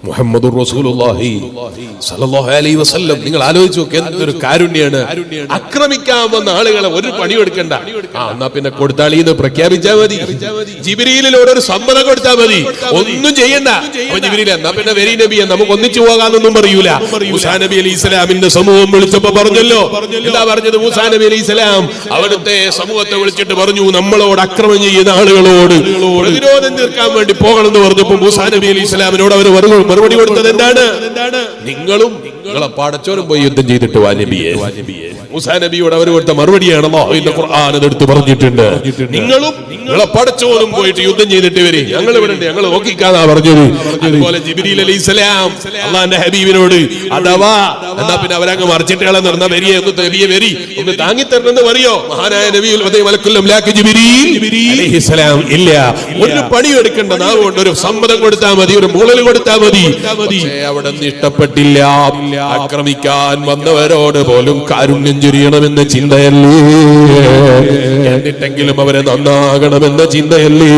മുഹമ്മദുർ റസൂലുള്ളാഹി സ്വല്ലല്ലാഹു അലൈഹി വസല്ലം. നിങ്ങൾ ആലോചിച്ചു നോക്ക്, എന്തൊരു കാരുണ്യാണ്. ആക്രമിക്കാൻ വന്ന ആളുകളെ ഒരു പണിയെടുക്കണ്ട, എന്നാ പിന്നെ കൊടുത്താളിന്ന് പ്രഖ്യാപിച്ചാൽ മതി. ജിബ്രീലിനോട് ഒരു സമ്മതം കൊടുത്താൽ മതി, ഒന്നും ചെയ്യണ്ട. അപ്പൊ ജിബ്രീൽ എന്നാ പിന്നെ വെരി നബിയെ നമുക്ക് ഒന്നിച്ചു പോകാനൊന്നും പറയൂല. മൂസാ നബി അലൈഹി സ്വലാമിന്റെ സമൂഹം വിളിച്ചപ്പോ പറഞ്ഞല്ലോ, എന്താ പറഞ്ഞത്? മൂസാ നബി അലൈഹി സ്വലാം അവിടുത്തെ സമൂഹത്തെ വിളിച്ചിട്ട് പറഞ്ഞു, നമ്മളോട് അക്രമം ചെയ്യുന്ന ആളുകളോട് പ്രതിരോധം തീർക്കാൻ വേണ്ടി പോകണമെന്ന് പറഞ്ഞപ്പോ മൂസാ നബി അലൈഹി സ്വലാമിനോട് അവർ മറുപടി കൊടുത്തത് എന്താണ്? നിങ്ങളും നിങ്ങളെ പാടച്ചോനും പോയി യുദ്ധം ചെയ്തിട്ട് വാ നബിയെ. മൂസാ നബിയോട് അവർ കൊടുത്ത മറുപടിയാണ് അല്ലാഹുവിന്റെ ഖുർആൻ എടുത്ത് പറഞ്ഞിട്ടുണ്ട്. നിങ്ങളും നിങ്ങളെ പാടച്ചോനും പോയിട്ട് യുദ്ധം ചെയ്തിട്ട് വരെ, ഞങ്ങൾ ഇവിടെ ഉണ്ട്, ഞങ്ങൾ നോക്കിക്കാന്നാ പറഞ്ഞത്. അതുപോലെ ജിബ്രീൽ അലൈഹിസ്സലാം അള്ളാന്റെ ഹബീബിനോട് അഥവാ എന്നാ പിന്നെ അവരങ്ങ് മറിച്ചിട്ട് നടന്ന വരിയെ ഒന്ന് താങ്ങിത്തരണമെന്ന് പറയോ? മഹാനായ നബിയുൽ മലക്കുൽ അംലാക്ക് ജിബ്രീൽ അലൈഹിസ്സലാം ഇല്ല, ഒരു പണിയും എടുക്കേണ്ട, നാവ് കൊണ്ട് ഒരു സമ്മതം കൊടുത്താൽ മതി, ഒരു മൂളൽ കൊടുത്താൽ മതി. അവിടെ നിന്ന് ഇഷ്ടപ്പെട്ടില്ല. ആക്രമിക്കാൻ വന്നവരോട് പോലും കാരുണ്യം ചൊരിയണമെന്ന ചിന്തയല്ലേ, എന്നിട്ടെങ്കിലും അവരെ നന്നാകണമെന്ന ചിന്തയല്ലേ.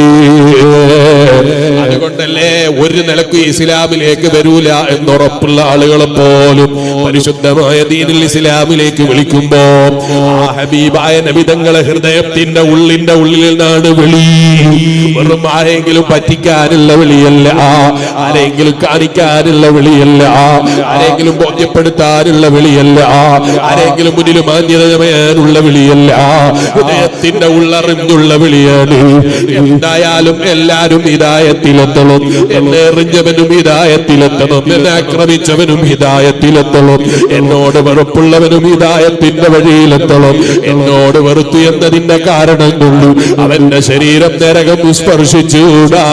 അതുകൊണ്ടല്ലേ ഒരു നിലക്കും ഇസ്ലാമിലേക്ക് വരൂല എന്നുറപ്പുള്ള ആളുകളെ പോലും പരിശുദ്ധമായ ദീനുൽ ഇസ്ലാമിലേക്ക് വിളിക്കുമ്പോ ആ ഹബീബായ നബി തങ്ങളെ ഹൃദയത്തിന്റെ ഉള്ളിൽ നിന്നാണ് വിളി. വെറും ആരെങ്കിലും പറ്റിക്കാനുള്ള വിളിയല്ല, ആരെങ്കിലും കാണിക്കാനുള്ള വിളിയല്ല, ആരെങ്കിലും ബോധ്യപ്പെടുത്താനുള്ള വിളിയല്ല, ആരെങ്കിലും മുന്നിൽ മാന്യതയാനുള്ള വിളിയല്ല, ഹൃദയത്തിന്റെ ഉള്ളറിഞ്ഞുള്ള വിളിയാണ്. എന്തായാലും എല്ലാരും ഹിദായത്തിലെത്തണം, എന്നെ എറിഞ്ഞവനും ഹിദായത്തിലെത്തണം, എന്നെ ആക്രമിച്ചവനും ഹിദായത്തിലെത്തണം, എന്നോട് വെറുപ്പുള്ളവനും ഹിദായത്തിന്റെ വഴിയിലെത്തണം. എന്നോട് വെറുത്തു എന്നതിന്റെ കാരണം കൊണ്ട് അവന്റെ ശരീരം നരകം സ്പർശിച്ചൂടാ.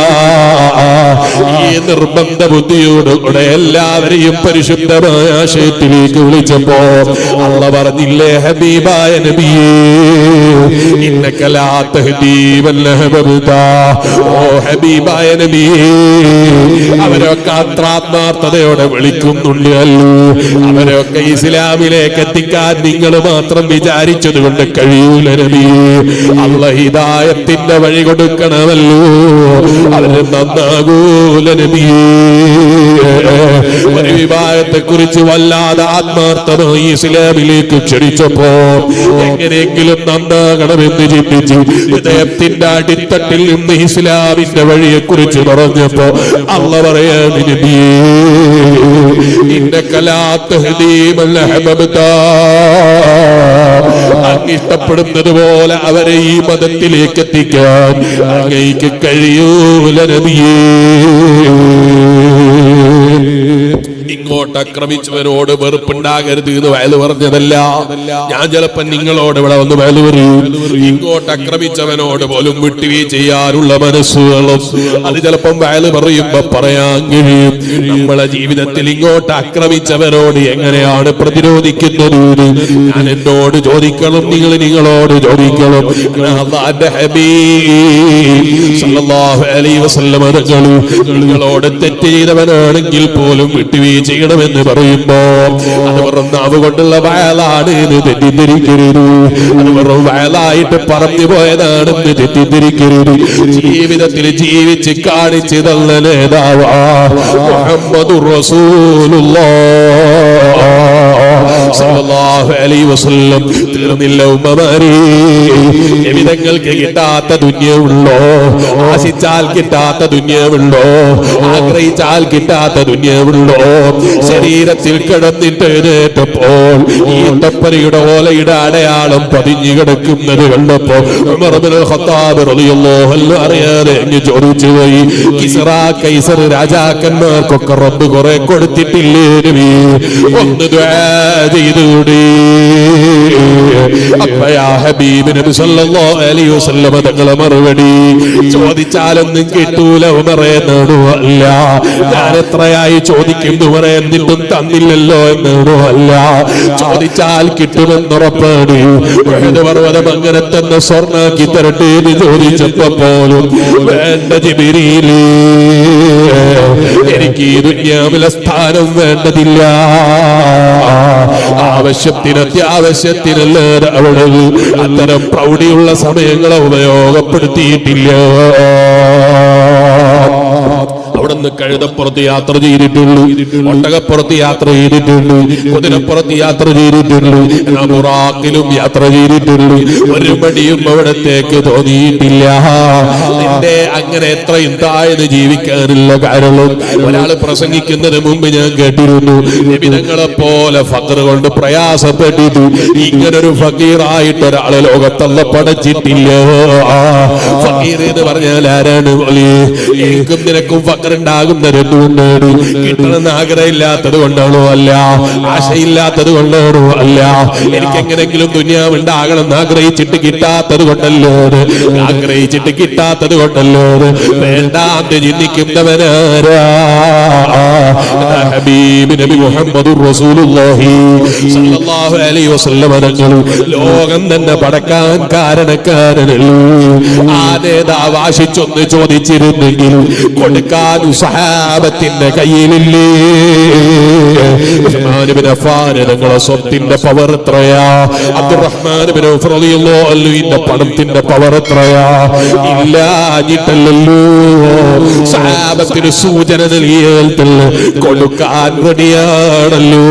ഈ നിർബന്ധ ബുദ്ധിയോടുകൂടെ എല്ലാവരെയും പരിശുദ്ധമായ ആശയത്തിലേക്ക് വിളിച്ചപ്പോ അല്ലാഹു പറഞ്ഞില്ലേ, ഹബീബായ നബിയേ ഇന്നക ലാ തഹ്ദീ മൻ അഹ്ബബ്ത. ഓ ഹബീബായ നബിയേ, അവരൊക്കെ ആത്മാർത്ഥതയോടെ വിളിക്കുന്നുണ്ട് അല്ലോ, അവരൊക്കെ ഇസ്ലാമിലേക്ക് എത്തിക്കാൻ നിങ്ങൾ മാത്രം വിചാരിച്ചത് കൊണ്ട് കഴിയൂല നബിയേ. അല്ലാഹു ഹിദായത്തിന്റെ വഴി കൊടുക്കണമല്ലോ, അവര് നന്നാകൂല നബിയേ. ഒരു വിഭാഗത്തെ കുറിച്ച് വല്ലാതെ ആത്മാർത്ഥമായി ഇസ്ലാമിലേക്ക് ക്ഷണിച്ചപ്പോ എങ്ങനെയെങ്കിലും നന്നാകണമെന്ന് ചിന്തിച്ച് ഹൃദയത്തിന്റെ അടിത്തട്ടിൽ നിന്ന് ഇസ്ലാമിന്റെ വഴിയെ കുറിച്ച് പറഞ്ഞപ്പോ അല്ലാഹു പറയാണ്, നബിയേ ഇന്നക ലാ തഹ്ദീ മൻ അഹ്ബബ്ത. അങ്ങ് ഇഷ്ടപ്പെടുന്നത് പോലെ അവരെ ഈ മതത്തിലേക്ക് എത്തിക്കാൻ അങ്ങേക്ക് കഴിയൂല നബിയേ. ഇങ്ങോട്ട് ആക്രമിച്ചവനോട് വെറുപ്പുണ്ടാകരുത് എന്ന് വയല് പറഞ്ഞതല്ല. ഞാൻ ചിലപ്പോ നിങ്ങളോട് ഇവിടെ വന്ന് വയല് പറയും, ഇങ്ങോട്ട് ആക്രമിച്ചവനോട് പോലും വിട്ടുവീഴ്ച ചെയ്യാനുള്ള മനസ്സുകളും അത് ചിലപ്പം വയല് പറയുമ്പോ പറയാൻ കഴിയും. നമ്മളെ ജീവിതത്തിൽ ഇങ്ങോട്ട് ആക്രമിച്ചവനോട് എങ്ങനെയാണ് പ്രതിരോധിക്കുന്നത്? ഞാൻ എന്നോട് ചോദിക്കണം, നിങ്ങളോട് ചോദിക്കണം. അല്ലാഹുവിന്റെ ഹബീബ് സല്ലല്ലാഹു അലൈഹി വസല്ലം നിങ്ങളോട് തെറ്റ് ചെയ്തവനാണെങ്കിൽ പോലും വിട്ടുവീഴ്ച ചെയ്യണമെന്ന് പറയുമ്പോ അത് വെറും നാവ് കൊണ്ടുള്ള വയലാണ് എന്ന് തെറ്റിദ്ധരിക്കരുത്. അത് വെറും വയലായിട്ട് പറഞ്ഞു പോയതാണെന്ന് തെറ്റിദ്ധരിക്കരുത്. ജീവിതത്തിൽ ജീവിച്ച് കാണിച്ചു തന്ന നേതാവ് മുഹമ്മദുർ റസൂലുള്ളാഹ് സല്ലല്ലാഹു അലൈഹി വസല്ലം. തീർന്നില്ല ഉമ്മമാരെ, നബിതങ്ങൾക്ക് കിട്ടാത്ത ദുനിയവുള്ളോ? ആശിച്ചാൽ കിട്ടാത്ത ദുനിയവുള്ളോ? ആഗ്രഹിച്ചാൽ കിട്ടാത്ത ദുനിയവുള്ളോ? ശരീരത്തിൽ കിടന്നിട്ട് എഴുന്നേറ്റപ്പോൾ ഈ തപ്പനയുടെ ഓലയുടെ അടയാളം പതിഞ്ഞു കിടക്കുന്നത് കണ്ടപ്പോ ഉമർ ഇബ്നുൽ ഖത്താബ് റളിയല്ലാഹു അൻഹു അറിയാതെ അങ്ങ് ചോദിച്ചു പോയി, കിസ്റ കൈസർ രാജാക്കന്മാർക്കൊക്കെ റബ്ബ് കുറെ കൊടുത്തിട്ടില്ലേ നബി? ഒന്ന് ദുആ ചെയ്തുകൂടി? അപ്പയാ ഹബീബ് നബി സല്ലല്ലാഹു അലൈഹി വസല്ലം തങ്ങളെ മറുപടി ചോദിച്ചാലൊന്നും കിട്ടൂല ഉമറേ. നാടു അല്ല, ഞാൻ എത്രയായി ചോദിക്കും ഉമറേ, എന്നിട്ടും തന്നില്ലല്ലോ എന്നോ അല്ല, ചോദിച്ചാൽ കിട്ടുമെന്നുറപ്പാണ്. പർവ്വതം അങ്ങനെ തന്നെ സ്വർണ്ണാക്കി തരട്ടെ എന്ന് ചോദിച്ചപ്പോ പോലും വേണ്ട ജിബ്രീലേ, എനിക്ക് ഈ ദുനിയാവിലെ സ്ഥാനം വേണ്ടതില്ല. ആവശ്യത്തിന് അത്യാവശ്യത്തിനല്ലാതെ അവിടെ അത്തരം പ്രൗഢിയുള്ള സമയങ്ങളെ ഉപയോഗപ്പെടുത്തിയിട്ടില്ല. അവിടുന്ന് കഴുതപ്പുറത്ത് യാത്ര ചെയ്തിട്ടുള്ളൂ, ഒട്ടകപ്പുറത്ത് യാത്ര ചെയ്തിട്ടുള്ളൂ, കുതിരപ്പുറത്ത് യാത്ര ചെയ്തിട്ടുള്ളൂ, ബുറാക്കിലും യാത്ര ചെയ്തിട്ടുള്ളൂ. ഒരു മടിയും അവിടത്തേക്ക് തോന്നിയിട്ടില്ല. നിന്റെ അങ്ങനെ എത്രയും താഴ്ന്ന് ജീവിക്കാനുള്ള കാരണം ഒരാള് പ്രസംഗിക്കുന്നതിന് മുമ്പ് ഞാൻ കേട്ടിരുന്നു, നബിതങ്ങളെ പോലെ ഫഖർ കൊണ്ട് പ്രയാസപ്പെട്ടിട്ട് ഇങ്ങനൊരു ഫക്കീറായിട്ട് ഒരാള് ലോകത്തല്ല പടച്ചിട്ടില്ല. ഫക്കീർ എന്ന് പറഞ്ഞാൽ ആരാണ്? എനിക്കും നിനക്കും ഫഖർ ഉണ്ടാകുന്നത് എന്തുകൊണ്ടാണ്? കിട്ടണമെന്ന് ആഗ്രഹമില്ലാത്തത് കൊണ്ടാണോ? അല്ല. ആശയില്ലാത്തത് കൊണ്ടാണോ? അല്ല. എനിക്ക് എങ്ങനെങ്കിലും ദുനിയാവ് ഉണ്ടാകണം എന്ന് ആഗ്രഹിച്ചിട്ട് കിട്ടാത്തത് കൊണ്ടല്ലോ, ആഗ്രഹിച്ചിട്ട് കിട്ടാത്തത് കൊണ്ടല്ലോ. വേണ്ടാന്ന് ചിന്തിക്കുന്നവനാരാ? ഹബീബ് നബി മുഹമ്മദുർ റസൂലുള്ളാഹി സ്വല്ലല്ലാഹു അലൈഹി വസല്ലം തങ്ങൾ ലോകം തന്നെ പടക്കാൻ കാരണക്കാരനല്ലോ. ആ നേതാവ് ആശിച്ചൊന്ന് ചോദിച്ചിരുന്നെങ്കിൽ കൊടുക്കാൻ സഹാബത്തിന്റെ കയ്യിലില്ലേ? ഉസ്മാൻ ഇബ്നു അഫ്ഫാൻ തങ്ങളുടെ സ്വത്തിന്റെ പവർ എത്രയാ? അബ്ദുറഹ്മാൻ ഇബ്നു ഔഫ് റളിയല്ലാഹു അൻഹുവിന്റെ പണത്തിന്റെ പവർ എത്രയാ? ഇല്ലാഞ്ഞിട്ടല്ലോ സഹാബത്തിന് സൂചന നൽകിയാൽ കൊടുക്കാൻ റെഡിയാണല്ലോ.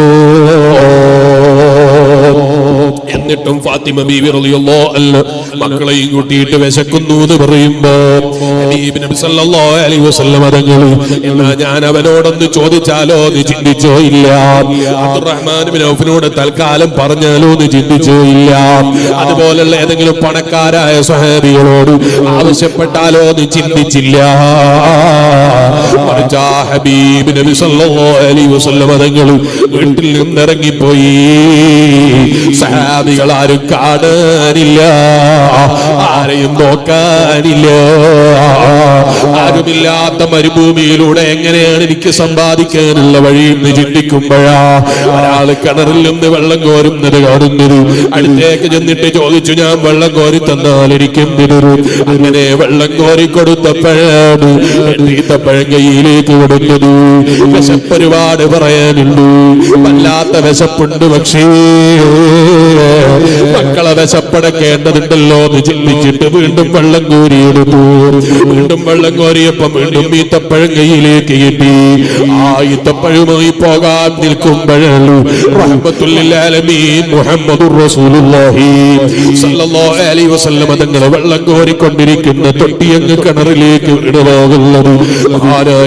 എന്നിട്ടും ഫാത്തിമ ബീവി റളിയല്ലാഹു അൻഹ മക്കളെയും കൂട്ടിയിട്ട് വിശക്കുന്നു എന്ന് പറയുമ്പോ ഹബീബ് നബി സല്ലല്ലാഹു അലൈഹി വസല്ലം തങ്ങൾ എന്നാ ഞാൻ അവനോടൊന്ന് ചോദിച്ചാലോ എന്ന് ചിന്തിച്ചോ ഇല്ല. അബ്ദുറഹ്മാൻ ഇബ്നു ഔഫിനോട് തൽക്കാലം പറഞ്ഞാലോ എന്ന് ചിന്തിച്ചോ ഇല്ല. അതുപോലുള്ള ഏതെങ്കിലും പണക്കാരായ സ്വഹാബികളോട് ആവശ്യപ്പെട്ടാലോ എന്ന് ചിന്തിച്ചില്ല. ഹബീബ് നബി സല്ലല്ലാഹു അലൈഹി വസല്ലം തങ്ങൾ വീട്ടിൽ നിന്നിറങ്ങിപ്പോയി. സഹാബികൾ ആരും കാണാനില്ല, ആരെയും നോക്കാനില്ല. ആരുമില്ലാത്ത മരുഭൂമിയിലൂടെ എങ്ങനെയാണ് എനിക്ക് സമ്പാദിക്കാനുള്ള വഴി എന്ന് ചിന്തിക്കുമ്പോഴാ ഒരാള് കിണറിൽ നിന്ന് വെള്ളം കോരുന്നത് കാണുന്നത്. അടുത്തേക്ക് ചെന്നിട്ട് ചോദിച്ചു, ഞാൻ വെള്ളം കോരി തന്നാൽ എനിക്കെന്തിനൊരു? അങ്ങനെ വെള്ളം കോരി കൊടുത്തപ്പോഴാണ് ഈത്തപ്പഴം കയ്യിലേക്ക് കൊടുത്തത്. വിശപ്പ് ഒരുപാട് പറയാനുണ്ട്, വല്ലാത്ത വിശപ്പുണ്ട്. പക്ഷേ മക്കളെ വിശപ്പടക്കേണ്ടതുണ്ടല്ലോ എന്ന് ചിന്തിച്ചിട്ട് വീണ്ടും വെള്ളം കോരിയെടുത്തു. വീണ്ടും വെള്ളം കോരിയപ്പം വീണ്ടും ഈത്തപ്പഴം കയ്യിലേക്ക് കിട്ടി. ആ ഈത്തപ്പഴവുമായി പോകാൻ നിൽക്കുമ്പോഴാണ് റഹ്മത്തുൽ ലിൽ ആലമീൻ മുഹമ്മദുർ റസൂലുള്ളാഹി സ്വല്ലല്ലാഹു അലൈഹി വസല്ലം തങ്ങൾ വെള്ളം കോരിക്കൊണ്ടിരിക്കുന്ന തൊട്ടിയങ്ങ് കിണറിലേക്ക് വീണുപോകുന്നത്.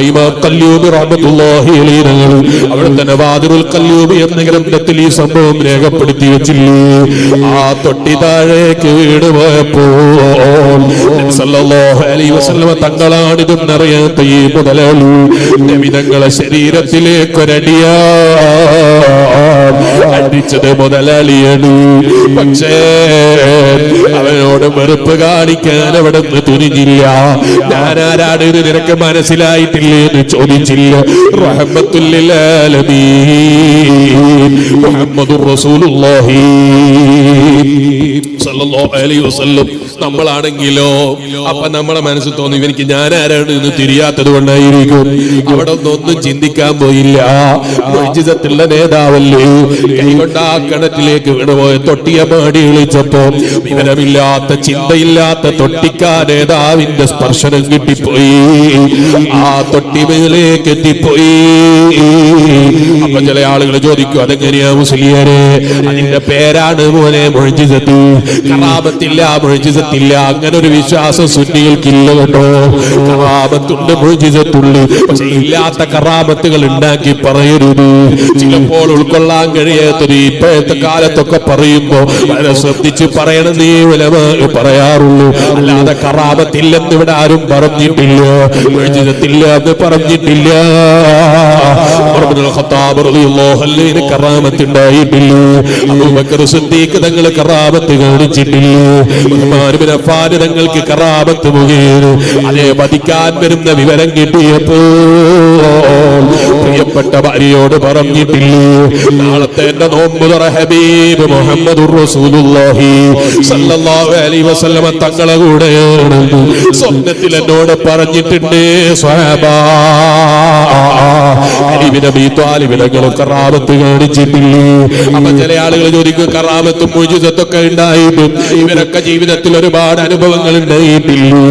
ഇമാം ഖല്ലൂബി റഹ്മത്തുള്ളാഹി അലൈഹി തങ്ങൾ അവിടുത്തെ നവാദിറുൽ ഖല്ലൂബി എന്ന ഗ്രന്ഥത്തിൽ ഈ സംഭവം രേഖപ്പെടുത്തി വെച്ചില്ലേ? ആ തൊട്ടി താഴേക്ക് വീണുപോയപ്പോൾ നബി സല്ലല്ലാഹു അലൈഹി വസല്ലം തങ്ങളാണിതെന്നറിയാത്ത ഈ മുതലാളി നബി തങ്ങളെ ശരീരത്തിലേക്ക് ഒരടിയാ അടിച്ചത് മുതലാളിയാണ്. പക്ഷേ അവനോട് വെറുപ്പ് കാണിക്കാൻ അവിടെ നിന്ന് തുനിഞ്ഞില്ല. ഞാനാരാണ് ഇത് നിനക്ക് മനസ്സിലായിട്ടില്ലേ എന്ന് ചോദിച്ചില്ല. റഹ്മത്തുൽ ലിൽ ആലമീൻ മുഹമ്മദുർ റസൂലുള്ളാഹി സല്ലല്ലാഹു അലൈഹി വസല്ലം. നമ്മളാണെങ്കിലോ അപ്പൊ നമ്മളെ മനസ്സിൽ തോന്നി ഇവനിക്ക് ഞാനാരാണ് എന്ന് തിരിയാത്തത് കൊണ്ടായിരിക്കും. അവിടെ ഒന്നും ചിന്തിക്കാൻ പോയില്ല. മുഅ്ജിസത്തുള്ള നേതാവല്ലേ, കൈകൊണ്ട് ആ കിണറ്റിലേക്ക് വീണുപോയ തൊട്ടിയെ മാടി വിളിച്ചപ്പോ വിവരമില്ലാത്ത ചിന്തയില്ലാത്ത തൊട്ടിക്കാ നേതാവിന്റെ സ്പർശനം കിട്ടിപ്പോയി. ആ തൊട്ടി മേലേക്ക് എത്തിപ്പോയി. അപ്പൊ ചില ആളുകൾ ചോദിക്കും, അതെങ്ങനെയാ മുസ്ലിയാരെ? അതിന്റെ പേരാണ് മോനെ മുഅ്ജിസത്ത്. കറാമത്തില്ല, മുഅ്ജിസത്തില്ല. അങ്ങനെ ഒരു വിശ്വാസം സുന്നികൾക്കില്ല കേട്ടോ. കറാമത്തുണ്ട്, മുഅ്ജിസത്തുണ്ട്. പക്ഷെ ഇല്ലാത്ത കറാമത്തുകൾ ഉണ്ടാക്കി പറയരുത്. ചിലപ്പോൾ ഉൾക്കൊള്ളാൻ കഴിയാത്തത് ഇപ്പോഴത്തെ കാലത്തൊക്കെ പറയുമ്പോ വളരെ ശ്രദ്ധിച്ച് പറയണം നീ ഉലമാ പറയാറുള്ളൂ. അല്ലാതെ കറാമത്തില്ലെന്ന് ഇവിടെ ആരും പറഞ്ഞിട്ടില്ല, മുഅ്ജിസത്തില്ല എന്ന് പറഞ്ഞിട്ടില്ല. ഖത്താബ് റളിയല്ലാഹു അൻഹു കറാമത്ത് ഉണ്ടായിട്ടില്ല. അബൂബക്കർ സിദ്ദീഖ് തങ്ങൾ കറാമത്ത് കാണിച്ചിട്ടില്ല. ഉസ്മാൻ ഇബ്നു അഫ്ഫാൻ തങ്ങൾക്ക് കറാമത്ത് മുഖേന അതേ വധിക്കാൻ വരുന്ന വിവരം കിട്ടിയപ്പോൾ പ്രിയപ്പെട്ട പ്രിയപ്പെട്ട ഭാര്യയോട് പറഞ്ഞിട്ടില്ലേ, നാളത്തെ എന്റെ നോമ്പ് തുറ ഹബീബ് മുഹമ്മദുർ റസൂലുള്ളാഹി സല്ലല്ലാഹു അലൈഹി വസല്ലമ തങ്ങളെ കൂടെയാണ് സ്വപ്നത്തിൽ എന്നോട് പറഞ്ഞിട്ടുണ്ട്. സ്വഹാബാ അലി ബിൻ അബീ ത്വാലിബ് തങ്ങൾ കറാമത്ത് കാണിച്ചിട്ടില്ലേ? അപ്പൊ ചില ആളുകൾ ചോദിക്കും, കറാമത്തും മുഅ്ജിസത്തൊക്കെ ഉണ്ടായിട്ടും ഇവരൊക്കെ ജീവിതത്തിൽ ഒരുപാട് അനുഭവങ്ങൾ ഉണ്ടായിട്ടില്ലേ?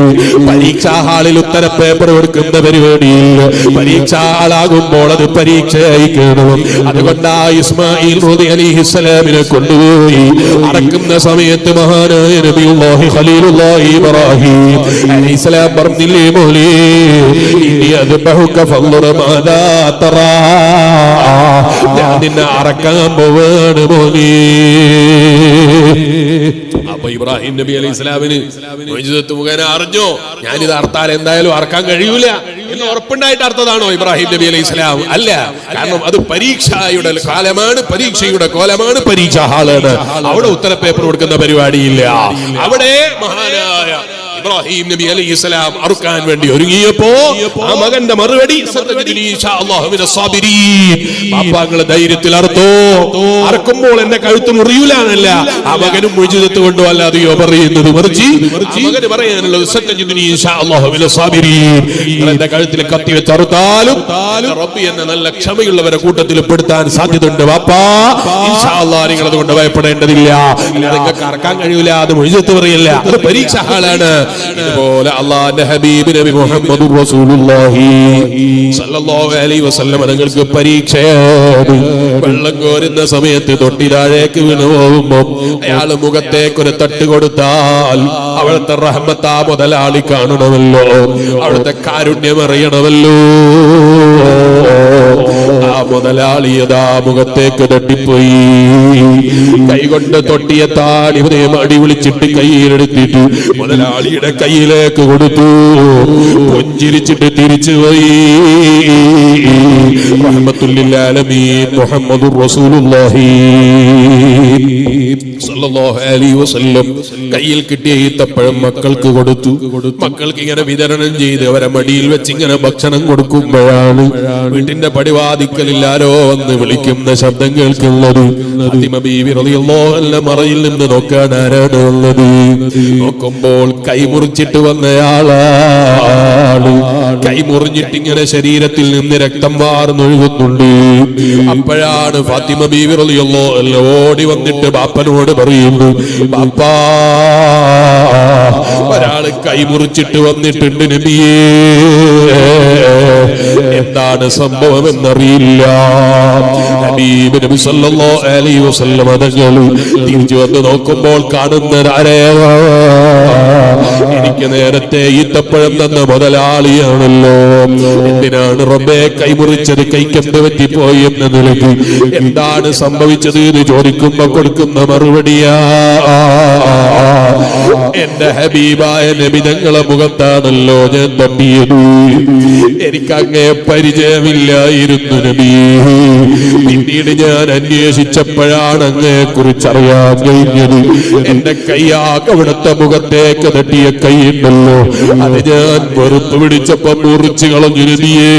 പരീക്ഷാ ഹാളിൽ ഉത്തര പേപ്പർ കൊടുക്കുന്ന പരിപാടിയിൽ പരീക്ഷാ ഹാളാകുമ്പോൾ അത് പരീക്ഷയായി കാണും. അതുകൊണ്ട് ആ ഇസ്മായിൽ നബി അലൈഹിസ്സലാമിനെ കൊണ്ടുപോയി അടക്കുന്ന സമയത്ത് മഹാനായ നബിയുല്ലാഹി ഖലീലുല്ലാഹി ഇബ്രാഹിം അലൈഹിസ്സലാം പറഞ്ഞില്ലേ, മോളേ ഇനി അദ്ബഹുക ഫൻദുർ മാദാ തറാ, ഞാൻ നിന്നെ അറക്കാൻ പോവാണ് മോനേ. അപ്പൊ ഇബ്രാഹിം നബി അലൈഹിസ്സലാമിന് മുഅ്ജിസത്ത് മുഖേന അറിഞ്ഞോ, ഞാനിത് അർത്താൽ എന്തായാലും അറക്കാൻ കഴിയൂല എന്ന് ഉറപ്പുണ്ടായിട്ട് അർത്ഥതാണോ ഇബ്രാഹിം നബി അലൈഹിസ്സലാം? അല്ല, കാരണം അത് പരീക്ഷയുടെ കാലമാണ്, പരീക്ഷയുടെ കോലമാണ്, പരീക്ഷാ ഹാളാണ്. അവിടെ ഉത്തര പേപ്പർ കൊടുക്കുന്ന പരിപാടിയില്ല. അവിടെ മഹാനായ ഇബ്രാഹിം നബി അലൈഹിസ്സലാം അറുക്കാൻ വേണ്ടി ഒരുങ്ങിയപ്പോ ആ മകന്റെ മറുപടി, ബാപ്പാങ്ങളെ ധൈര്യത്തിൽ അറുത്തോ, അറക്കുമ്പോൾ എന്റെ കഴുത്ത് മുറിയൂലെന്നല്ല ആ മകനും മുഅ്ജിസത്ത് കൊണ്ടോ അല്ലാതെയോ പറയുന്നത്. മറിച്ച് മകന് പറയാനുള്ളത് എന്റെ കഴുത്തിൽ കത്തി വെച്ച് അറുത്താലും റബ്ബി എന്ന നല്ല ക്ഷമയുള്ളവരെ കൂട്ടത്തിൽ പെടുത്താൻ സാധ്യതയുണ്ട് വാപ്പാ. ഇൻഷാ അല്ലാഹ് നിങ്ങൾ അതുകൊണ്ട് ഭയപ്പെടേണ്ടതില്ല. നിങ്ങൾക്ക് അറക്കാൻ കഴിയൂല, അത് മുഅ്ജിസത്ത് പറയില്ല, അത് പരീക്ഷ ഹാളാണ്. ഇതുപോലെ അല്ലാഹുവിന്റെ ഹബീബ് നബി മുഹമ്മദുർ റസൂലുള്ളാഹി സല്ലല്ലാഹു അലൈഹി വസല്ലം തങ്ങൾക്ക് പരീക്ഷയാണ്. വെള്ളം കോരുന്ന സമയത്ത് തൊട്ടി താഴേക്ക് വീണു പോകുമ്പോൾ അയാൾ മുഖത്തേക്ക് ഒരു തട്ട് കൊടുത്താൽ അവിടുത്തെ റഹ്മത്ത് ആ മുതലാളി കാണണമല്ലോ, അവിടുത്തെ കാരുണ്യം അറിയണമല്ലോ. ആ മുതലാളി യഥാ മുഖത്തേക്ക് തട്ടിപ്പോയി, കൈകൊണ്ട് തൊട്ടിയെ താടി അടി വിളിച്ചിട്ട് കയ്യിലെടുത്തിട്ട് മുതലാളിയുടെ കയ്യിലേക്ക് കൊടുത്തു. പുഞ്ചിരിച്ചിട്ട് തിരിച്ചുപോയി. റഹ്മത്തുല്ലിൽ ആലമീൻ മുഹമ്മദുർ റസൂലുള്ളാഹി സല്ലല്ലാഹു അലൈഹി വസല്ലം കയ്യിൽ കിട്ടിയ ഈത്തപ്പഴം മക്കൾക്ക് കൊടുത്തു. മക്കൾക്ക് ഇങ്ങനെ വിതരണം ചെയ്ത് അവരെ മടിയിൽ വെച്ച് ഇങ്ങനെ ഭക്ഷണം കൊടുക്കുമ്പോഴാണ് വീട്ടിന്റെ പടിവാതിക്കലിൽ ആരോ വന്ന് വിളിക്കുന്ന ശബ്ദം കേൾക്കുന്നത്. ഫാത്തിമ ബീവി റളിയല്ലാഹു അൻഹ മറയിൽ നിന്ന് നോക്കാൻ ആരാണ് വന്നത്? നോക്കുമ്പോൾ കൈമുറിച്ചിട്ട് വന്നയാളാണ്. കൈമുറിഞ്ഞിട്ട് ഇങ്ങനെ ശരീരത്തിൽ നിന്ന് രക്തം വാർന്നൊഴുകുന്നുണ്ട്. അപ്പോഴാണ് ഫാത്തിമ ബീവി റളിയല്ലാഹു അൻഹ ഓടി വന്നിട്ട് ബാപ്പനോട് പറയുന്നു, ബാപ്പാ ഒരാള് കൈമുറിച്ചിട്ട് വന്നിട്ടുണ്ട് നബിയേ, എന്താണ് സംഭവം എന്നറിയില്ല. ഹബീബ് നബി സല്ലല്ലാഹു അലൈഹി വസല്ലം തങ്ങൾ തിരിച്ചു വന്ന് നോക്കുമ്പോൾ കാണുന്നത് ആരെയാ? എനിക്ക് നേരത്തെ ഈത്തപ്പഴം തന്ന മുതലാളിയാണല്ലോ. എന്തിനാണ് റബ്ബേ കൈമുറിച്ചത്? കൈക്കെന്ത് പറ്റിപ്പോയി എന്ന നിലയ്ക്ക് എന്താണ് സംഭവിച്ചത് എന്ന് ചോദിക്കുമ്പോ കൊടുക്കുന്ന മറുപടിയാ, എന്റെ ഹബീബായ നബി തങ്ങളെ മുഖത്താണല്ലോ ഞാൻ തട്ടിയത്. എനിക്കങ്ങേ പരിചയമില്ലായിരുന്നു നബി. പിന്നീട് ഞാൻ അന്വേഷിച്ചപ്പോഴാണ് അങ്ങയെ കുറിച്ചറിയാൻ കഴിഞ്ഞത്. എന്റെ കൈയാകെ അവിടുത്തെ മുഖത്തേക്ക് തട്ടിയ കൈയുണ്ടല്ലോ, അത് ഞാൻ വെറുപ്പ് പിടിച്ചപ്പോ മുറിച്ചു കളഞ്ഞു നബിയേ.